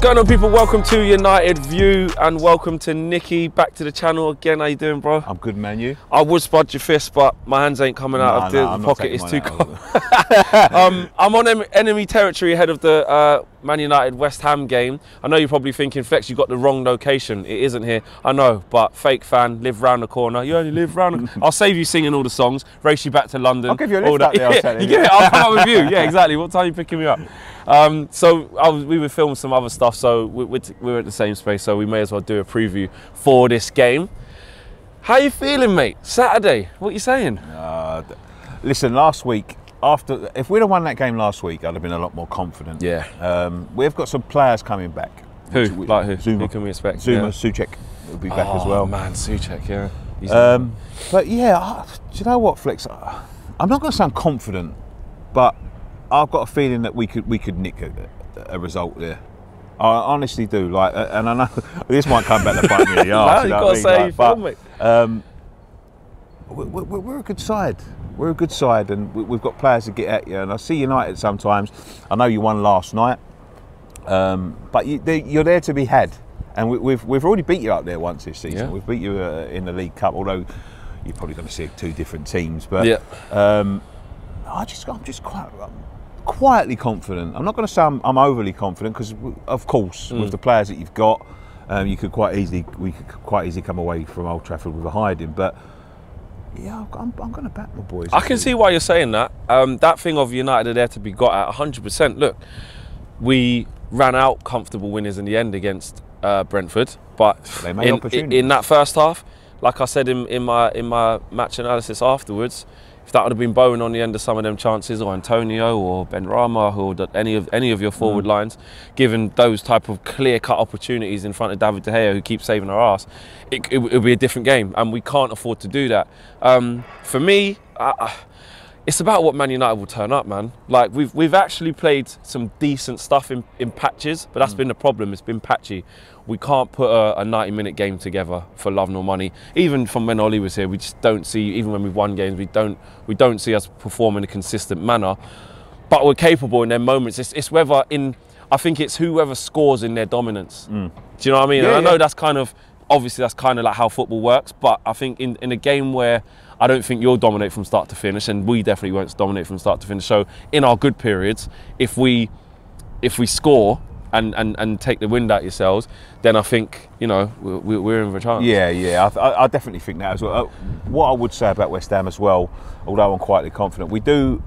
going on, people? Welcome to United View and welcome to Nicky back to the channel again. How you doing, bro? I'm good, man. You? I would spud your fist, but my hands ain't coming out of the pocket. It's too cold. I'm on enemy territory ahead of the Man United West Ham game. I know you're probably thinking, Flex, you got the wrong location. It isn't here. I know, but fake fan, live round the corner. You only live round. I'll save you singing all the songs. Race you back to London. I'll give you a lift up there. I'll come up with you. Yeah, exactly. What time are you picking me up? We were filming some other stuff, so we're at the same space, so we may as well do a preview for this game. How you feeling, mate? Saturday, what you saying? Listen, last week, if we'd have won that game last week, I'd have been a lot more confident. Yeah. We've got some players coming back. Who? Like who? Zuma. Who can we expect? Zuma, Souček will be back as well. Oh man, Souček, yeah. But yeah, do you know what, Flex? I'm not going to sound confident, but I've got a feeling that we could nick a result there. I honestly do. Like, and I know this might come back to bite me in the arse. You got to say, we're a good side. We're a good side, and we've got players to get at you. And I see United sometimes. I know you won last night, but you're there to be had. And we've already beat you up there once this season. Yeah. We've beat you in the League Cup, although you're probably going to see two different teams. But yeah. I'm just quietly confident. I'm not going to say I'm overly confident because, of course, with the players that you've got, we could quite easily come away from Old Trafford with a hiding. But yeah, I'm going to back my boys. I can see why you're saying that. That thing of United are there to be got at 100%. Look, we ran out comfortable winners in the end against Brentford, but they made in that first half, like I said in my match analysis afterwards, if that would have been Bowen on the end of some of them chances, or Antonio or Benrahma, or any of your forward lines, given those type of clear-cut opportunities in front of David De Gea, who keeps saving our arse, it would be a different game, and we can't afford to do that. For me, it's about what Man United will turn up, man. Like, we've actually played some decent stuff in patches, but that's been the problem. It's been patchy. We can't put a 90-minute game together for love nor money. Even from when Oli was here, we just don't see. Even when we've won games, we don't see us perform in a consistent manner. But we're capable in their moments. It's whether I think it's whoever scores in their dominance. Do you know what I mean? Yeah, and I know that's kind of obviously that's kind of like how football works. But I think in a game where I don't think you'll dominate from start to finish, and we definitely won't dominate from start to finish. So in our good periods, if we score and take the wind out yourselves, then I think, you know, we're in for a chance. Yeah, I definitely think that as well. What I would say about West Ham as well, although I'm quietly confident, we don't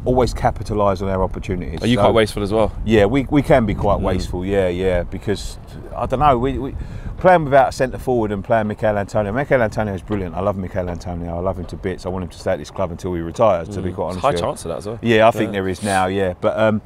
always capitalise on our opportunities. Are you quite wasteful as well? Yeah, we can be quite wasteful. Yeah, because I don't know, we playing without a centre forward and playing Michail Antonio. Michail Antonio is brilliant. I love Michail Antonio. I love him to bits. I want him to stay at this club until he retires. To be quite honest, high chance of that as well. Yeah, I think there is now. Yeah, but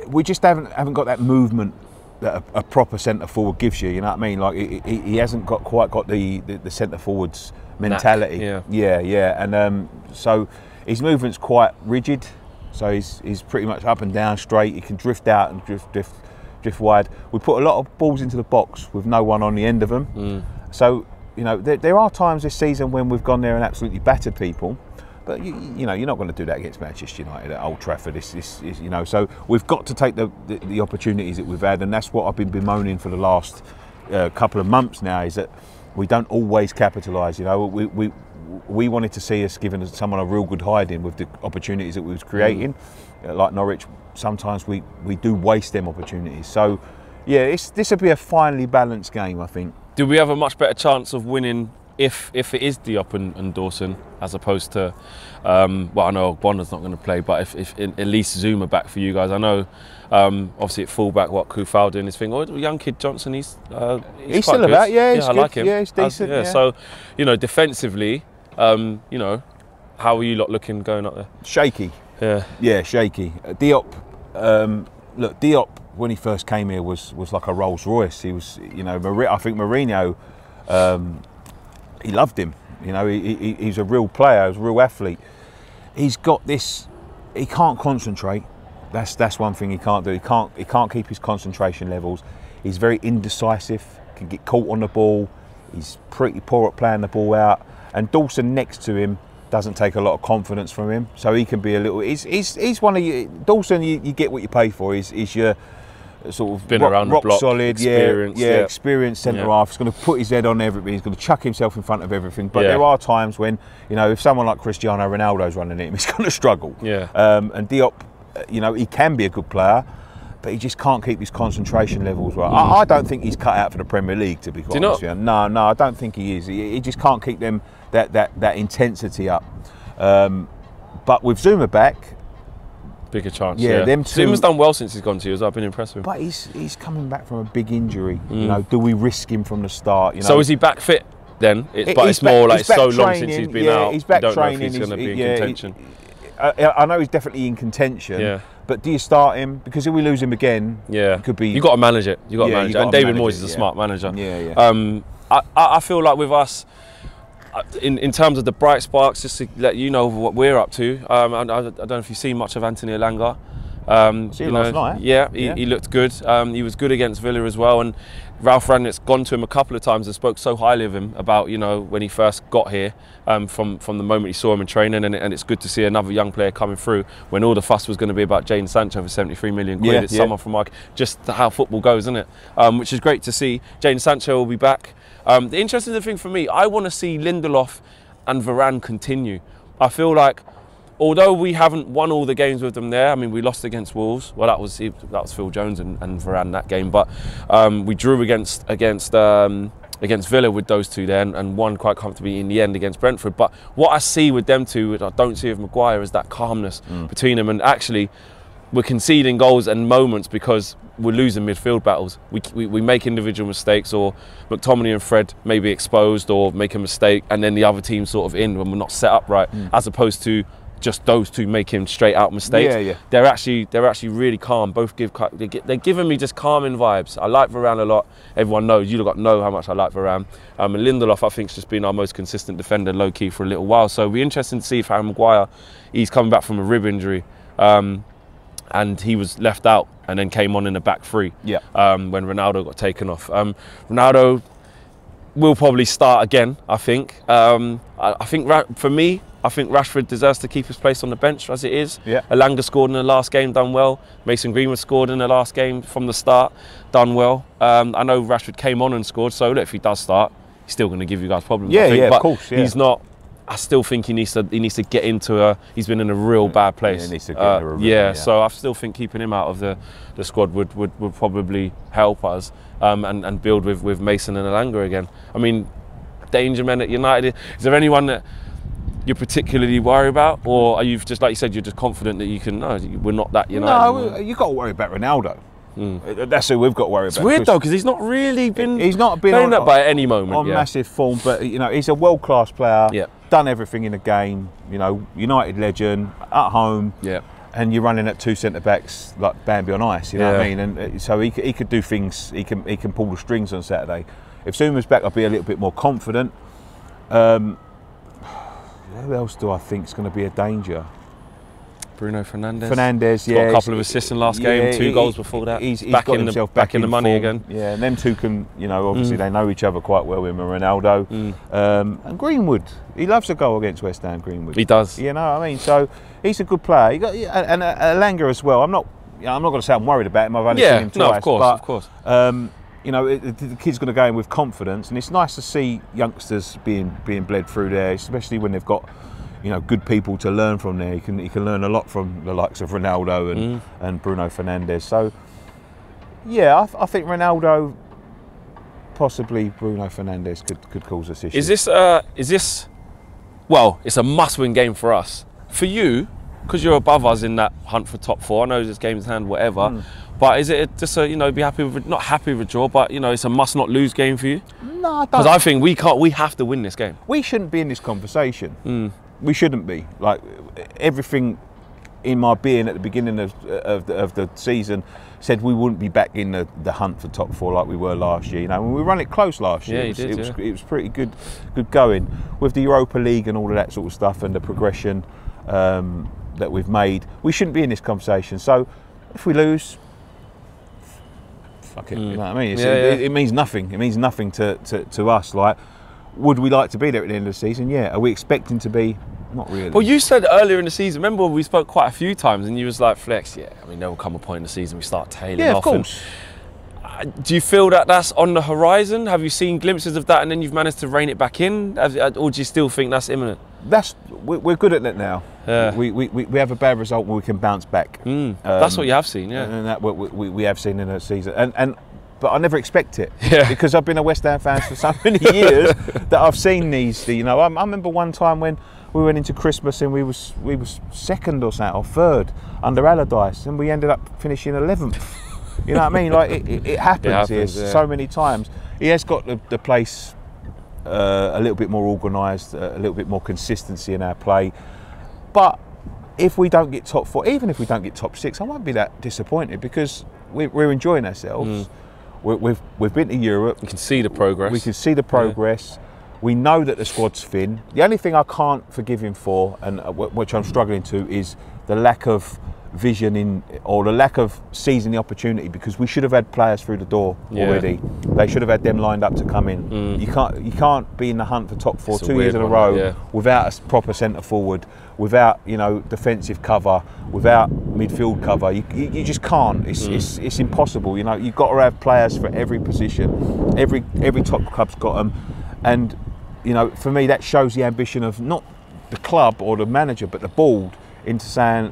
we just haven't got that movement that a proper centre forward gives you. You know what I mean? Like he hasn't quite got the centre forwards mentality. Yeah. And so his movement's quite rigid. So he's pretty much up and down straight. He can drift out and drift wide. We put a lot of balls into the box with no one on the end of them. So you know there are times this season when we've gone there and absolutely battered people. But you know, you're not going to do that against Manchester United at Old Trafford. You know, so we've got to take the opportunities that we've had, and that's what I've been bemoaning for the last couple of months now. Is that we don't always capitalise. You know, we wanted to see us giving someone a real good hiding with the opportunities that we was creating, like Norwich. Sometimes we do waste them opportunities. So yeah, this will be a finely balanced game, I think. Do we have a much better chance of winning if it is Diop and Dawson, as opposed to, well, I know Bonner's not going to play, but if at least Zuma back for you guys? I know, obviously at fullback, Kufal doing his thing. Or young kid Johnson, he's still quite about, good. yeah, he's I good. like him. Yeah, he's decent. Yeah. So, you know, defensively, you know, how are you lot looking going up there? Shaky. Yeah, shaky. Diop, look, Diop when he first came here was like a Rolls Royce. He was, you know, I think Mourinho. He loved him, you know. He's a real player, he's a real athlete. He's got this. He can't concentrate. That's one thing he can't do. He can't keep his concentration levels. He's very indecisive. Can get caught on the ball. He's pretty poor at playing the ball out. And Dawson next to him doesn't take a lot of confidence from him, so he can be a little. He's one of you. Dawson, you get what you pay for. He's your sort of Been rock, around the rock block, solid, experienced, yeah. experienced centre Yeah. half. He's going to put his head on everything. He's going to chuck himself in front of everything. But Yeah. there are times when, you know, if someone like Cristiano Ronaldo's running at him, he's going to struggle. Yeah. And Diop, you know, he can be a good player, but he just can't keep his concentration levels right. I don't think he's cut out for the Premier League, to be quite honest with you. No, I don't think he is. He just can't keep them that intensity up. But with Zuma back, Bigger chance. Yeah, Yeah, them two- Zuma's done well since he's gone to you. I've been impressed with him. but he's coming back from a big injury. You know, do we risk him from the start? You know, So is he back fit then? But He's it's more back- like he's it's so back long since training, he's been yeah, out. he's back you don't know training, if he's going to be in yeah, contention. I know he's definitely in contention. Yeah. But do you start him? Because if we lose him again, Yeah, it could be. You got to manage it. You got to Yeah, manage you it. And gotta David manage Moyes it, is a yeah. smart manager. Yeah. I feel like with us, in terms of the bright sparks, just to let you know what we're up to. I don't know if you've seen much of Anthony Elanga. See him last night. Yeah, he looked good. He was good against Villa as well. And Ralph Rangnick's gone to him a couple of times and spoke so highly of him about, you know, when he first got here, from the moment he saw him in training. And it's good to see another young player coming through when all the fuss was going to be about Jadon Sancho for 73 million quid. Yeah, It's yeah. someone from just how football goes, isn't it? Which is great to see. Jadon Sancho will be back. The interesting thing for me, I want to see Lindelof and Varane continue. I feel like, although we haven't won all the games with them there, I mean, we lost against Wolves. Well, that was Phil Jones and Varane that game, but we drew against Villa with those two there, and won quite comfortably in the end against Brentford. But what I see with them two, which I don't see with Maguire, is that calmness between them. And actually, we're conceding goals and moments because we're losing midfield battles. We make individual mistakes, or McTominay and Fred may be exposed or make a mistake, and then the other team sort of in when we're not set up right, as opposed to just those two making straight out mistakes. Yeah. They're actually really calm. Both they're giving me just calming vibes. I like Varane a lot. Everyone knows, you know how much I like Varane. And Lindelof, I think, has just been our most consistent defender, low key, for a little while. So it'll be interesting to see if Harry Maguire, he's coming back from a rib injury, and he was left out and then came on in the back three. Yeah. When Ronaldo got taken off. Ronaldo will probably start again, I think. I think for me, I think Rashford deserves to keep his place on the bench as it is. Yeah. Elanga scored in the last game, done well. Mason Greenwood scored in the last game from the start, done well. I know Rashford came on and scored, so look, if he does start, he's still going to give you guys problems. Yeah, I think, yeah, of but course, yeah. he's not. I still think he needs to get into he's been in a real bad place. Yeah, he needs to get into a rhythm, yeah. So I still think keeping him out of the squad would probably help us, and build with Mason and Elanga again. I mean, danger men at United. Is there anyone that you're particularly worried about, or are you just, like you said, you're just confident that you can? No, we're not that United. No, you've got to worry about Ronaldo. That's who we've got to worry about. It's weird though, because he's not really been. He's not been playing on that by any moment. on yeah. massive form, but you know, he's a world-class player. Yeah. Done everything in the game. You know, United legend at home. Yeah. And you're running at two centre backs like Bambi on ice. You know what I Yeah. mean? And so he could do things. He can pull the strings on Saturday. If Zuma's back, I'll be a little bit more confident. Who else do I think is going to be a danger? Bruno Fernandes. Fernandes, Got yeah, a couple of assists in the last game, 2 goals before that. He's back got in himself back in the money form. again. Yeah, and them two can, you know, obviously they know each other quite well, him and Ronaldo. And Greenwood, he loves to go against West Ham. Greenwood, He does. You know what I mean? So he's a good player. And Elanga as well. I'm not going to say I'm worried about him. I've only seen him twice. Of course. You know, the kid's going to go in with confidence, and it's nice to see youngsters being bled through there, especially when they've got, you know, good people to learn from there. He can learn a lot from the likes of Ronaldo and Bruno Fernandes. So, yeah, I think Ronaldo, possibly Bruno Fernandes, could cause us issues. Is this? Well, it's a must-win game for us. For you, because you're above us in that hunt for top 4. I know this game's in hand, whatever. But is it just be happy with, not happy with a draw, but you know, it's a must-not-lose game for you? No, I don't. Because I think we have to win this game. We shouldn't be in this conversation. We shouldn't be. Like, everything in my being at the beginning of the season said we wouldn't be back in the hunt for top 4 like we were last year. You know, when we ran it close last year, Yeah, it was pretty good going with the Europa League and all of that sort of stuff and the progression that we've made. We shouldn't be in this conversation. So if we lose, fuck it. You know what I mean? It means nothing. It means nothing to us. Like, would we like to be there at the end of the season? Yeah. Are we expecting to be? Not really. Well, you said earlier in the season, remember we spoke quite a few times and you was like, Flex, yeah, I mean, there will come a point in the season we start tailing yeah, off. of course. Do you feel that that's on the horizon? Have you seen glimpses of that and then you've managed to rein it back in? Or do you still think that's imminent? We're good at that now. Yeah. We have a bad result where we can bounce back. That's what you have seen, yeah. And that we have seen in the season. But I never expect it, Yeah. because I've been a West Ham fan for so many years that I've seen these. You know, I remember one time when we went into Christmas and we was second or something, or third under Allardyce, and we ended up finishing 11th. You know what I mean? Like it happens here so many times. He has got the place a little bit more organised, a little bit more consistency in our play. But if we don't get top 4, even if we don't get top 6, I won't be that disappointed because we're enjoying ourselves. We've been to Europe. You can see the progress. We can see the progress. Yeah. We know that the squad's thin. The only thing I can't forgive him for, and which I'm struggling to, is the lack of vision or the lack of seizing the opportunity, because we should have had players through the door already. They should have had them lined up to come in. You can't be in the hunt for top 4 2 years in a row without a proper centre forward, without defensive cover, without midfield cover. You just can't. It's impossible. You've got to have players for every position. Every top club's got them, and for me that shows the ambition of not the club or the manager but the board into saying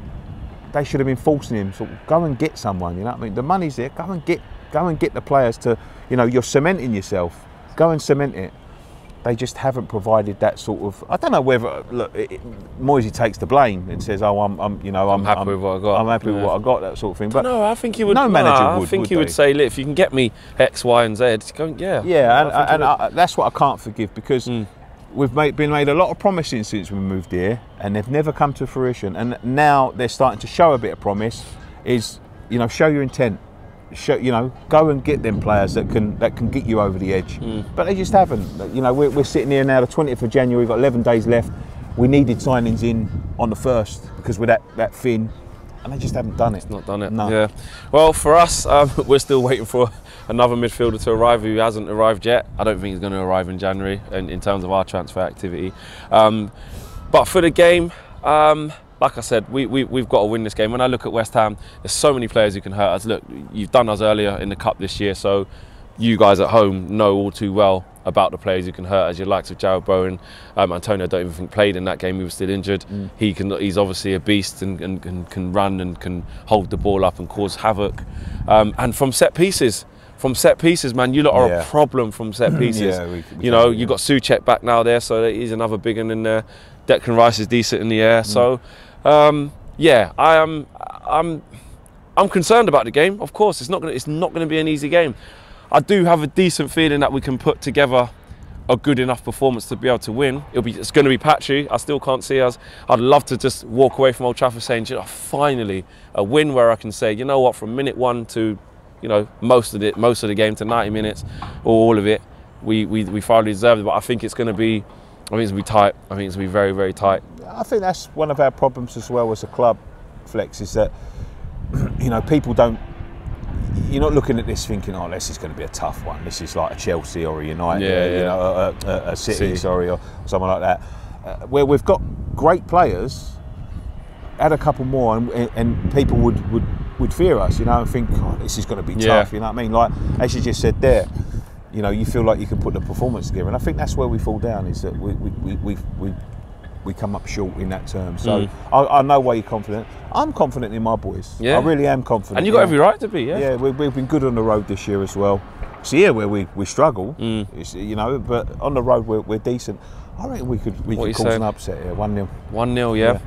they should have been forcing him. So go and get someone. You know what I mean? The money's there. Go and get the players to. You're cementing yourself. Go and cement it. They just haven't provided that sort of. I don't know whether Moisey takes the blame and says, "Oh, I'm happy with what I got. I'm happy with what I got." That sort of thing. But no, I think he would. No manager would. I think he would say, "Look, if you can get me X, Y, and Z, go yeah." Yeah, and that's what I can't forgive, because we've been made a lot of promises since we moved here, and they've never come to fruition. And now they're starting to show a bit of promise. Show your intent. Go and get them players that can get you over the edge. But they just haven't. We're sitting here now, the 20th of January. We've got 11 days left. We needed signings in on the 1st because we're that thin, and they just haven't done it. It's not done it. No. Yeah. Well, for us, we're still waiting for another midfielder to arrive who hasn't arrived yet. I don't think he's going to arrive in January in terms of our transfer activity. But for the game, like I said, we've got to win this game. When I look at West Ham, there's so many players who can hurt us. Look, you've done us earlier in the Cup this year, so you guys at home know all too well about the players who can hurt us. Your likes of Jarrod Bowen, Antonio, don't even think played in that game. He was still injured. He's obviously a beast and can run and can hold the ball up and cause havoc. And from set pieces, man, you lot are a problem from set pieces. You've got Souček back now there, so he's another big one in there. Declan Rice is decent in the air, so I'm concerned about the game. Of course, it's not going to be an easy game. I do have a decent feeling that we can put together a good enough performance to be able to win. It's going to be patchy. I still can't see us. I'd love to just walk away from Old Trafford saying, finally a win where I can say, you know what, from minute 1 to most of the game to 90 minutes, or all of it, we finally deserved it. But I think it's going to be. I think it's going to be tight. I think it's going to be very, very tight. I think that's one of our problems as well as a club, Flex, is that people don't. You're not looking at this thinking, "Oh, this is going to be a tough one. This is like a Chelsea or a United, a City, or someone like that." Where we've got great players, add a couple more, and people would fear us, and think, "Oh, this is going to be tough." You know what I mean? Like as you just said there. You feel like you can put the performance together, and I think that's where we fall down. Is that we come up short in that term. So I know why you're confident. I'm confident in my boys. Yeah. I really am confident. And you've got every right to be. Yeah. Yeah, we've been good on the road this year as well. So yeah, where we struggle, but on the road we're decent. I reckon we could cause an upset here. 1-0. 1-0. Yeah.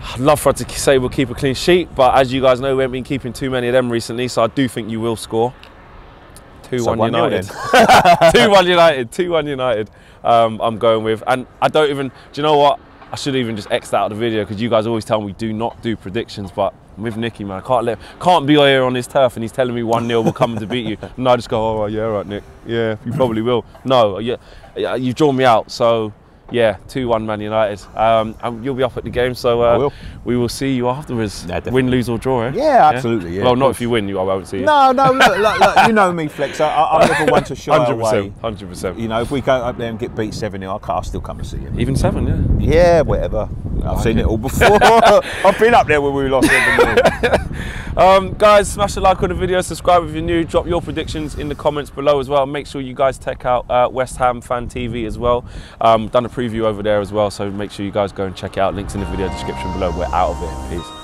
I'd love for us to say we'll keep a clean sheet, but as you guys know, we haven't been keeping too many of them recently. So I do think you will score. 2-1 United. 2-1 United. 2-1 United. I'm going with, and I don't even. Do you know what? I should even just X out of the video because you guys always tell me we do not do predictions. But with Nicky, man, I can't be here on this turf and he's telling me 1-0 will come to beat you. And I just go, "Oh yeah, right, Nick. Yeah, you probably will." No, yeah, you've drawn me out. So Yeah, 2-1 Man United. And you'll be up at the game, so we will see you afterwards. Yeah, win, lose or draw, eh? Yeah, absolutely. Yeah, well, not if you win, I won't see you. No, look, you know me, Flex. I'm never one to shy 100%, away. 100%. You know, if we go up there and get beat 7-0, I'll still come and see you. Even 7, yeah? Yeah, whatever. I've seen it all before. I've been up there when we lost 7-0. Guys, smash the like on the video, subscribe if you're new, drop your predictions in the comments below as well. Make sure you guys check out West Ham Fan TV as well. Done a preview over there as well, so make sure you guys go and check it out. Links in the video description below. We're out of it. Peace.